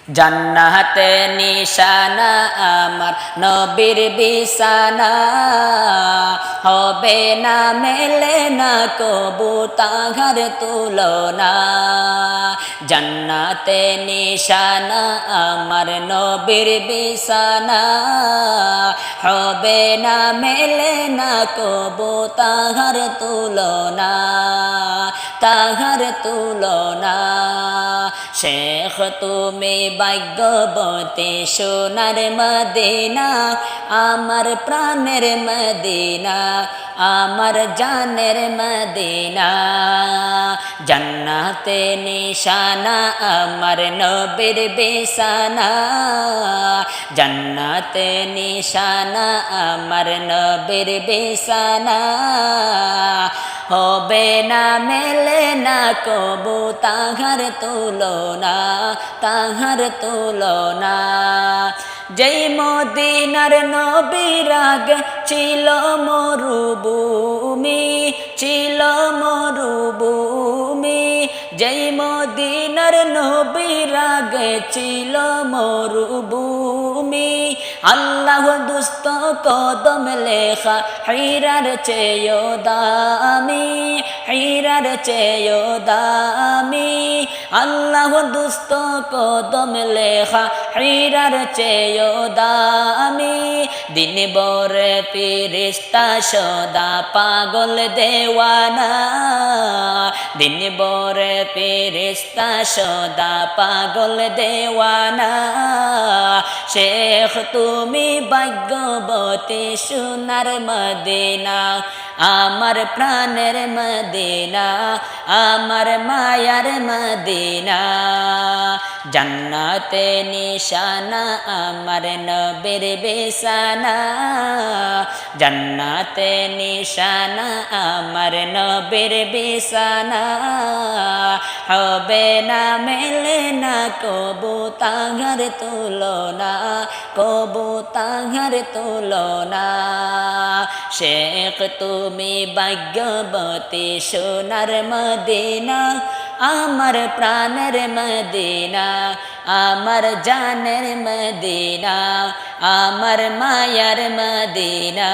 জান্নাতে নিশানা আমার নবীর বিছানা হবে না মেলে না কবু তাহার তুলনা জান্নাতে নিশানা আমার নবীর বিছানা হবে না মেলে না কবু তাহার তুলনা তাহার তুলনা শেখ তুমি ভাগ্যবতী সোনার মদিনা আমার প্রাণের মদিনা আমার জানের মদিনা জান্নাতে নিশানা আমার নবীর বিছানা জান্নাতে নিশানা আমার নবীর বিছানা হবে না মেলে না কবু তাহার তুলনা তাহার তুলনা যেই মদিনার নবীর আগে ছিল মরুভূমি ছিল মরুভূমি যেই মদিনার নবীর আগে ছিল মরুভূমি আল্লাহ দুস্ত কদম লেখা হীরার চেয়েও দামি হীরার চেয়েও দামি আল্লাহ দুস্ত কদম লেখা হীরার চেয়েও দামি দিন বরে ফিরিস্তা সদা পাগল দেওয়ানা দিন বরে ফিরিস্তা সদা পাগল দেওয়ানা শেখ তুমি ভাগ্যবতী সোনার মদিনা আমার প্রাণের মদিনা আমার মায়ার মদিনা জান্নাতে নিশানা আমার নবীর বিছানা জান্নাতে নিশানা আমার নবীর বিছানা হবে না মেলে না কবু তাহার তুলনা কবু তাহার তুলনা শেখ তুমি ভাগ্যবতী সোনার মদিনা আমার প্রাণের মদিনা আমার জানের মদিনা আমার মায়ার মদিনা।